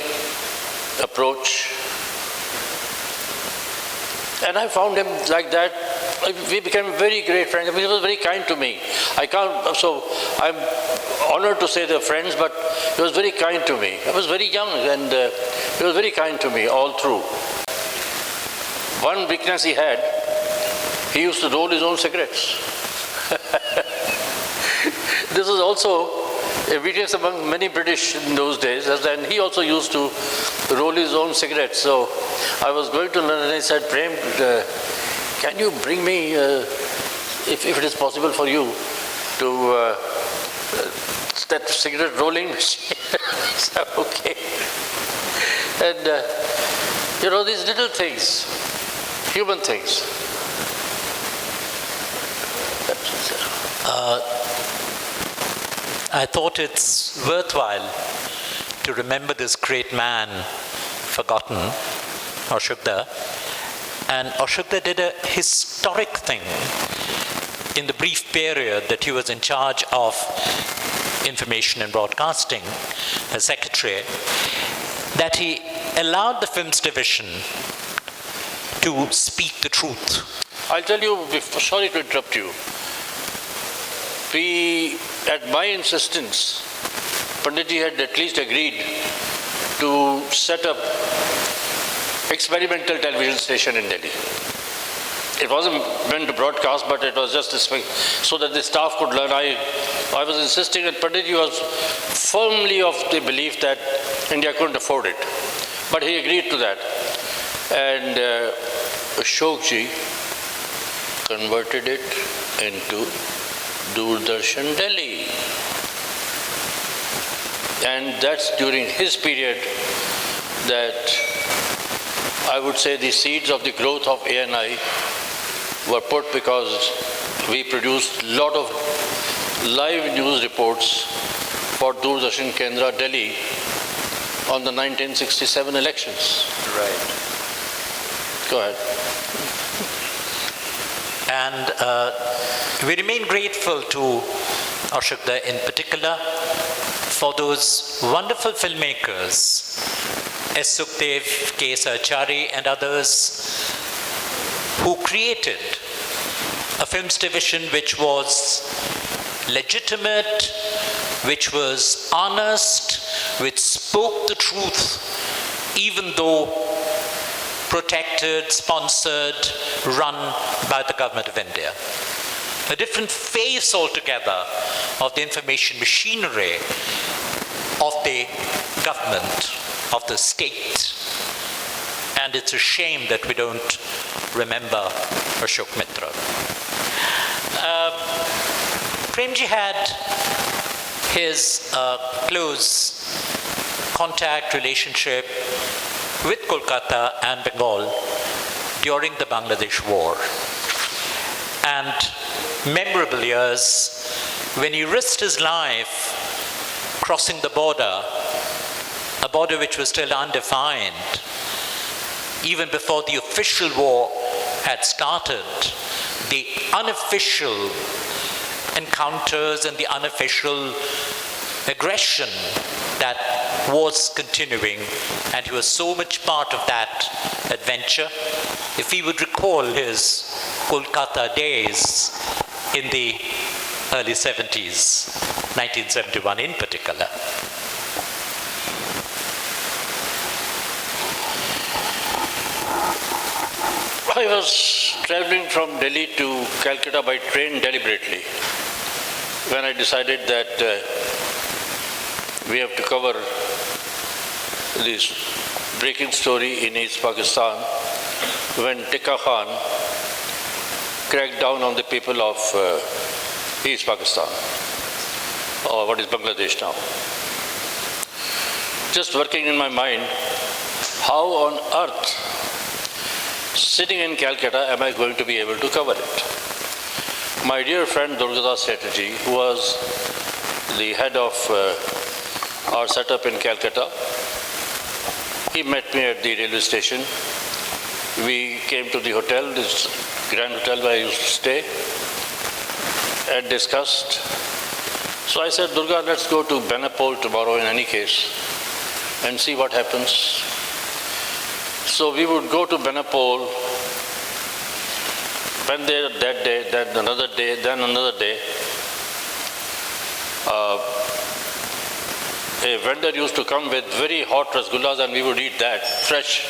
approach. And I found him like that. We became very great friends. I mean, he was very kind to me. So I'm honored to say they're friends, but he was very kind to me. I was very young, and He was very kind to me all through. One weakness he had, he used to roll his own cigarettes. This was also a weakness among many British in those days, and he also used to roll his own cigarettes. So I was going to London and he said, Prem, can you bring me, if it is possible for you, to that cigarette rolling machine? I said, okay. And these little things, human things. I thought it's worthwhile to remember this great man, forgotten, Ashokda. And Ashokda did a historic thing in the brief period that he was in charge of information and broadcasting as secretary, that he allowed the films division to speak the truth. I'll tell you, sorry to interrupt you. At my insistence, Panditji had at least agreed to set up experimental television station in Delhi. It wasn't meant to broadcast, but it was just so that the staff could learn. I was insisting, and Panditji was firmly of the belief that India couldn't afford it. But he agreed to that. And Ashokji converted it into Doordarshan Delhi. And that's during his period that I would say the seeds of the growth of ANI were put, because we produced a lot of live news reports for Doordarshan Kendra Delhi on the 1967 elections. Right. Go ahead. And we remain grateful to Ashokda in particular for those wonderful filmmakers, S. Sukhdev, K. Sarchari, and others, who created a films division which was legitimate, which was honest, which spoke the truth, even though protected, sponsored, run by the government of India. A different face altogether of the information machinery of the government, of the state. And it's a shame that we don't remember Ashok Mitra. Premji had his close contact relationship with Kolkata and Bengal during the Bangladesh War. And memorable years when he risked his life crossing the border, a border which was still undefined, even before the official war had started. The unofficial encounters and the unofficial aggression that was continuing, and he was so much part of that adventure. If he would recall his Kolkata days in the early 70s, 1971 in particular. I was traveling from Delhi to Calcutta by train deliberately when I decided that we have to cover this breaking story in East Pakistan when Tikka Khan cracked down on the people of East Pakistan, or what is Bangladesh now. Just working in my mind, how on earth, sitting in Calcutta, am I going to be able to cover it? My dear friend Durgadas Chatterjee, who was the head of our setup in Calcutta, he met me at the railway station. We came to the hotel, this grand hotel where I used to stay, and discussed. So I said, Durga, let's go to Benapole tomorrow in any case and see what happens. So we would go to Benapole, went there that day, then another day, then another day. a vendor used to come with very hot rasgullas and we would eat that fresh.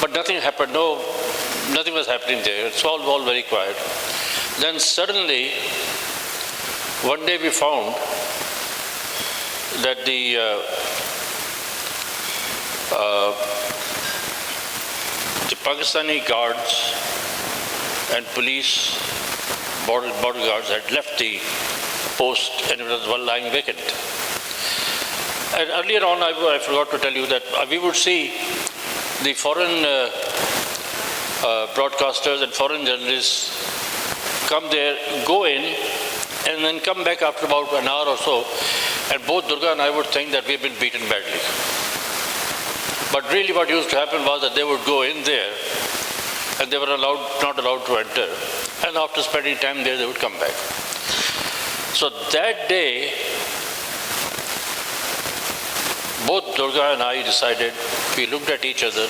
But nothing happened, nothing was happening there. It's all very quiet. Then suddenly, one day we found that the Pakistani guards and police, border guards had left the post and it was one lying vacant. And earlier on, I forgot to tell you that we would see the foreign broadcasters and foreign journalists come there, go in, and then come back after about an hour or so, and both Durga and I would think that we've been beaten badly. But really what used to happen was that they would go in there, and they were not allowed to enter, and after spending time there, they would come back. So that day, both Durga and I decided, we looked at each other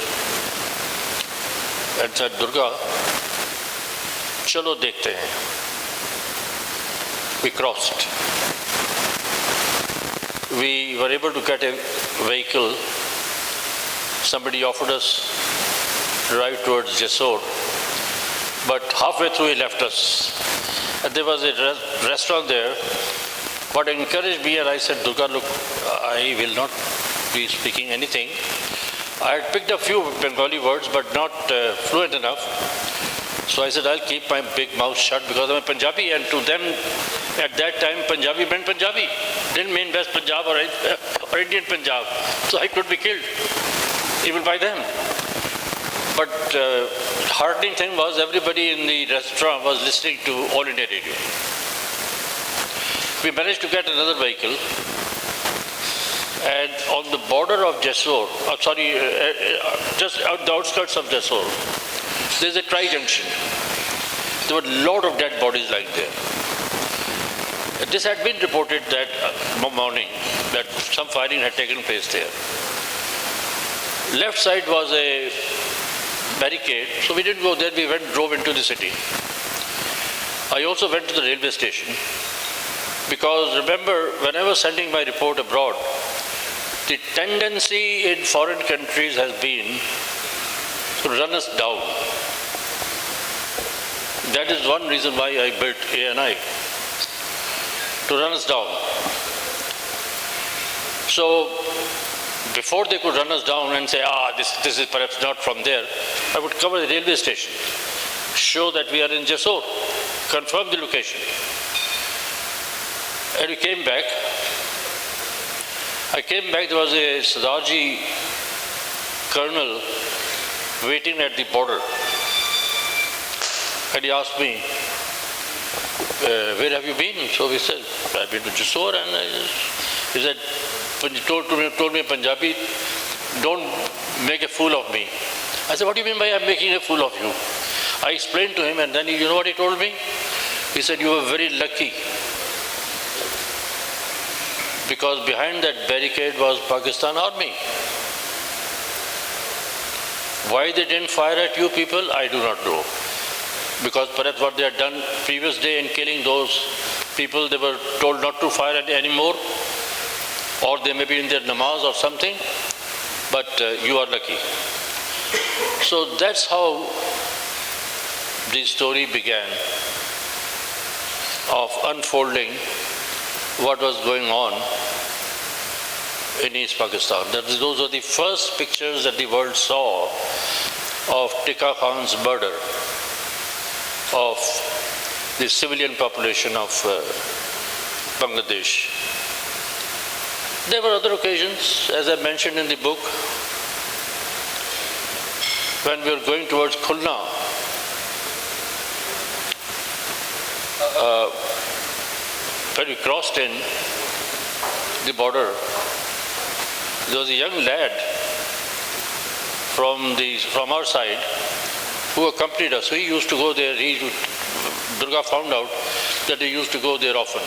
and said, Durga, chalo dekhte hain. We crossed. We were able to get a vehicle. Somebody offered us to drive towards Jessore, but halfway through he left us. And there was a restaurant there. What encouraged me, and I said, Durga, look, I will not be speaking anything. I had picked a few Bengali words, but not fluent enough. So I said, I'll keep my big mouth shut because I'm a Punjabi, and to them, at that time, Punjabi meant Punjabi. Didn't mean West Punjab or Indian Punjab. So I could be killed, even by them. But heartening thing was everybody in the restaurant was listening to All India Radio. We managed to get another vehicle, and on the border of Jessore, just at the outskirts of Jessore, there's a tri-junction. There were a lot of dead bodies lying there. This had been reported that morning, that some firing had taken place there. Left side was a barricade, so we didn't go there, we drove into the city. I also went to the railway station, because remember, when I was sending my report abroad, the tendency in foreign countries has been to run us down. That is one reason why I built ANI, to run us down. So, before they could run us down and say, this is perhaps not from there, I would cover the railway station, show that we are in Jessore, confirm the location. And we came back. There was a Sardarji colonel waiting at the border. And he asked me, where have you been? So we said, I've been to Jessore. And he said, told me in Punjabi, don't make a fool of me. I said, what do you mean by I'm making a fool of you? I explained to him, and then you know what he told me? He said, you were very lucky, because behind that barricade was Pakistan army. Why they didn't fire at you people, I do not know. Because perhaps what they had done previous day in killing those people, they were told not to fire at anymore, or they may be in their namaz or something, but you are lucky. So that's how the story began of unfolding what was going on in East Pakistan. Those were the first pictures that the world saw of Tika Khan's murder of the civilian population of Bangladesh. There were other occasions, as I mentioned in the book, when we were going towards Khulna. When we crossed in the border, there was a young lad from our side who accompanied us. So he used to go there. Durga found out that he used to go there often.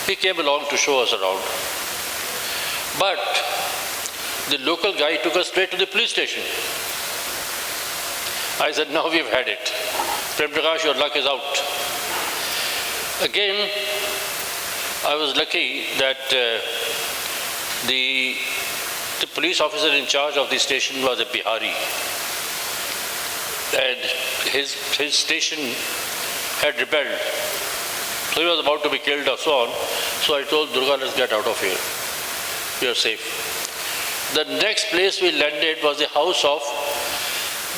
He came along to show us around. But the local guy took us straight to the police station. I said, now we've had it. Prem, Prakash, your luck is out. Again, I was lucky that The police officer in charge of the station was a Bihari, and his station had rebelled. So he was about to be killed or so on. So I told Durga, let's get out of here. We are safe. The next place we landed was the house of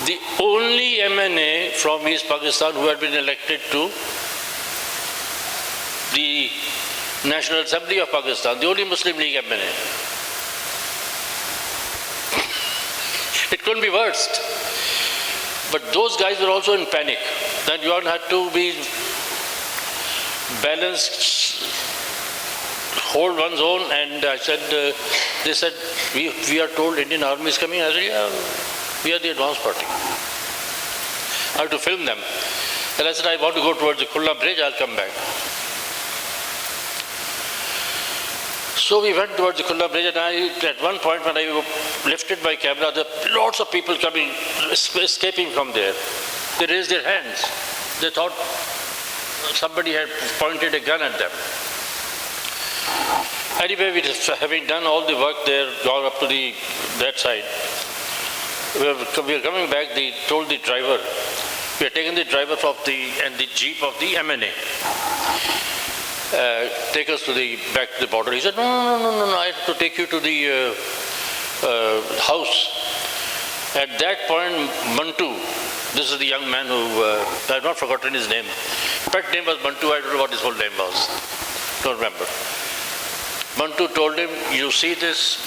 the only MNA from East Pakistan who had been elected to the National Assembly of Pakistan, the only Muslim League MNA. It couldn't be worse. But those guys were also in panic. Then you all had to be balanced, hold one's own, and I said, they said, we are told Indian Army is coming. I said, yeah, we are the advance party. I have to film them. And I said, I want to go towards the Khulla bridge, I'll come back. So we went towards the Khulla bridge, and at one point when I lifted my camera, there were lots of people coming, escaping from there. They raised their hands. They thought somebody had pointed a gun at them. Anyway, having done all the work there, gone up to that side, we were coming back. They told the driver, we had taken the driver and the jeep of the MNA. Take us back to the border. He said, no, I have to take you to the house. At that point, Mantu, this is the young man who, I have not forgotten his name. Pet name was Mantu, I don't know what his whole name was. Don't remember. Mantu told him, you see this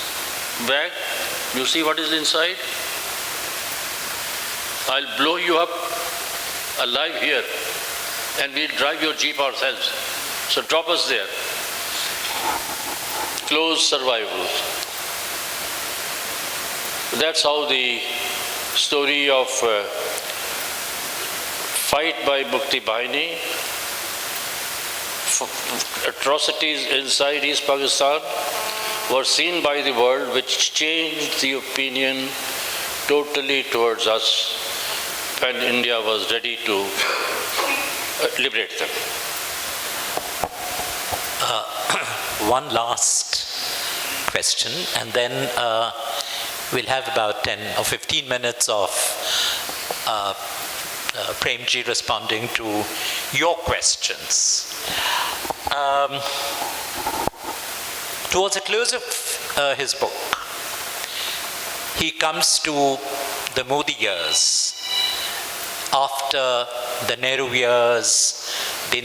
bag? You see what is inside? I'll blow you up alive here, and we'll drive your jeep ourselves. So drop us there. Close survival. That's how the story of fight by Mukti Bahini, atrocities inside East Pakistan were seen by the world, which changed the opinion totally towards us when India was ready to liberate them. One last question, and then we'll have about 10 or 15 minutes of Premji responding to your questions. Towards the close of his book, he comes to the Modi years, after the Nehru years, the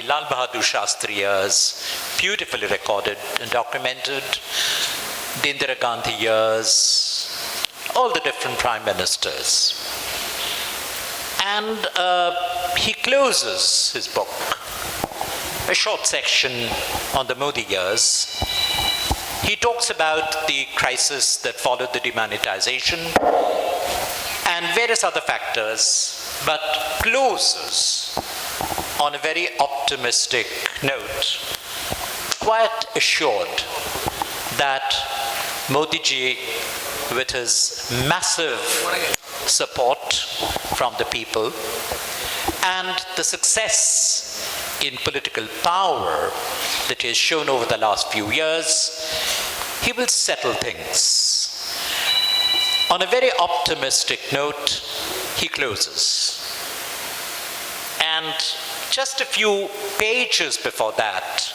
Lal Bahadur Shastri years, beautifully recorded and documented, the Indira Gandhi years, all the different prime ministers. And he closes his book, a short section on the Modi years. He talks about the crisis that followed the demonetization and various other factors, but closes on a very optimistic note, quite assured that Modi ji, with his massive support from the people and the success in political power that he has shown over the last few years, he will settle things. On a very optimistic note, he closes. And just a few pages before that,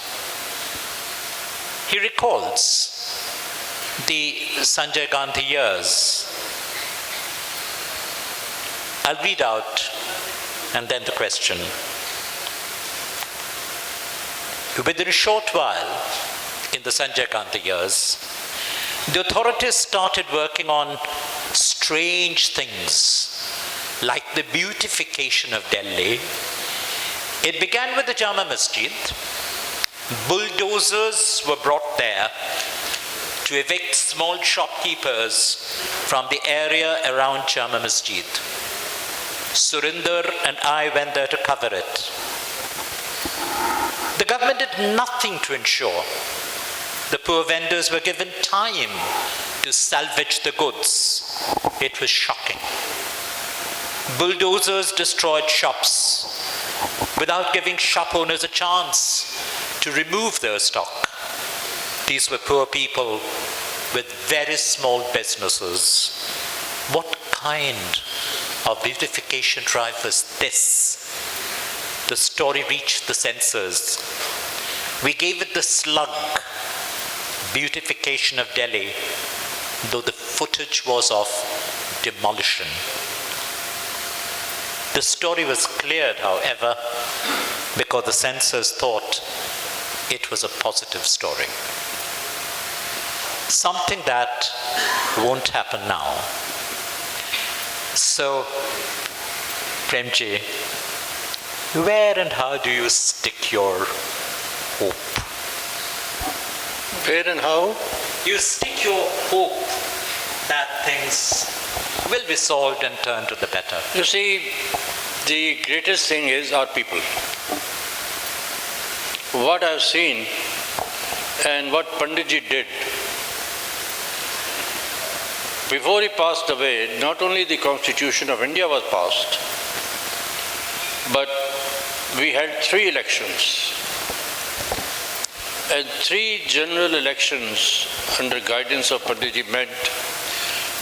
he recalls the Sanjay Gandhi years. I'll read out and then the question. Within a short while, in the Sanjay Gandhi years, the authorities started working on strange things, like the beautification of Delhi. It began with the Jama Masjid. Bulldozers were brought there to evict small shopkeepers from the area around Jama Masjid. Surinder and I went there to cover it. The government did nothing to ensure the poor vendors were given time to salvage the goods. It was shocking. Bulldozers destroyed shops without giving shop owners a chance to remove their stock. These were poor people with very small businesses. What kind of beautification drive was this? The story reached the censors. We gave it the slug, beautification of Delhi, though the footage was of demolition. The story was cleared, however, because the censors thought it was a positive story. Something that won't happen now. So, Premji, where and how do you stick your hope? Where and how? You stick your hope that things will be solved and turn to the better. You see, the greatest thing is our people. What I've seen and what Panditji did, before he passed away, not only the Constitution of India was passed, but we had 3 elections. And 3 general elections under guidance of Panditji meant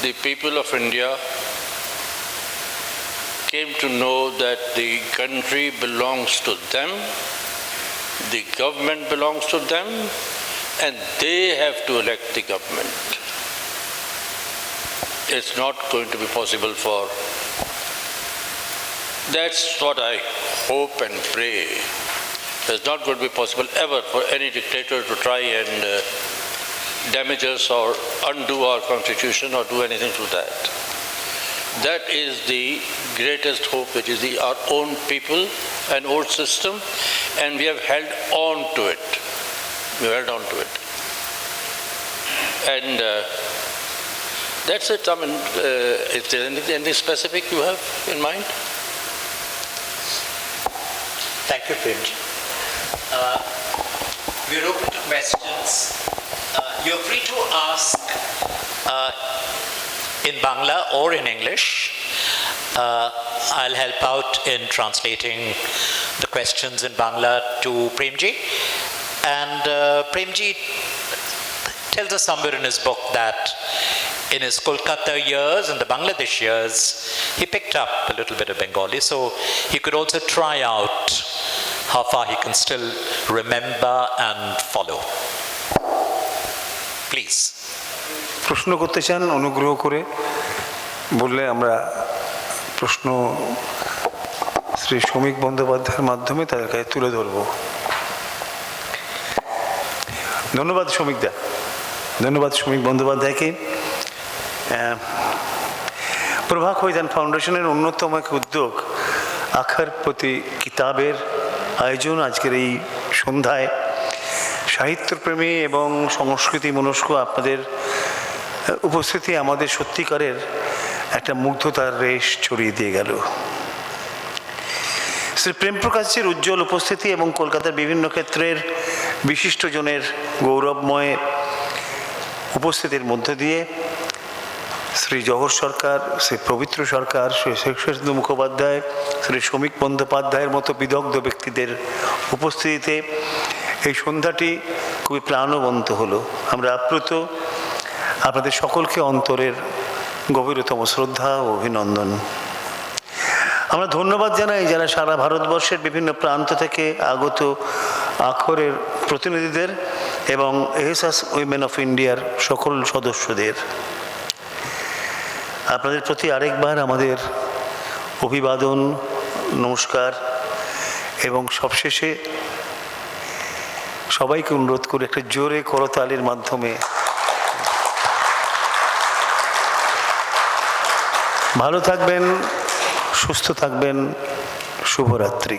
the people of India came to know that the country belongs to them, the government belongs to them, and they have to elect the government. It's not going to be possible for... That's what I hope and pray. It's not going to be possible ever for any dictator to try and damage us or undo our constitution or do anything to that. That is the greatest hope, which is our own people, an old system, and we have held on to it. We held on to it. And that's it. I mean, is there anything specific you have in mind? Thank you, Premji. We're open to questions. You're free to ask in Bangla or in English. I'll help out in translating the questions in Bangla to Premji. And Premji tells us somewhere in his book that in his Kolkata years and the Bangladesh years, he picked up a little bit of Bengali, so he could also try out how far he can still remember and follow. Please. প্রশ্ন করতে চান অনুগ্রহ করে বললে আমরা প্রশ্ন শ্রী শ্রমিক বন্দ্যোপাধ্যায়ের মাধ্যমে তাদের কাছে তুলে ধরব। ধন্যবাদ শ্রমিকদা, ধন্যবাদ শ্রমিক বন্দ্যোপাধ্যায়কে। প্রভা খৈতান ফাউন্ডেশনের অন্যতম এক উদ্যোগ আখার প্রতি কিতাবের আয়োজন। আজকের এই সন্ধ্যায় সাহিত্যপ্রেমী এবং সংস্কৃতি মনস্ক আপনাদের উপস্থিতি আমাদের সত্যিকারের একটা মুগ্ধতার রেশ ছড়িয়ে দিয়ে গেল। শ্রী প্রেম প্রকাশজির উজ্জ্বল উপস্থিতি এবং কলকাতার বিভিন্ন ক্ষেত্রের বিশিষ্টজনের গৌরবময় উপস্থিতির মধ্য দিয়ে শ্রী জহর সরকার, শ্রী পবিত্র সরকার, শ্রী শেখেন্দু মুখোপাধ্যায়, শ্রী শ্রমিক বন্দ্যোপাধ্যায়ের মতো বিদগ্ধ ব্যক্তিদের উপস্থিতিতে এই সন্ধ্যাটি খুবই প্রাণবন্ত হলো। আমরা আপ্লুত। আপনাদের সকলকে অন্তরের গভীরতম শ্রদ্ধা ও অভিনন্দন। আমরা ধন্যবাদ জানাই যারা সারা ভারতবর্ষের বিভিন্ন প্রান্ত থেকে আগত আখরের প্রতিনিধিদের এবং এহসাস উইমেন অফ ইন্ডিয়ার সকল সদস্যদের। আপনাদের প্রতি আরেকবার আমাদের অভিবাদন, নমস্কার এবং সবশেষে সবাইকে অনুরোধ করে একটা জোরে করতালির মাধ্যমে ভালো থাকবেন, সুস্থ থাকবেন। শুভরাত্রি।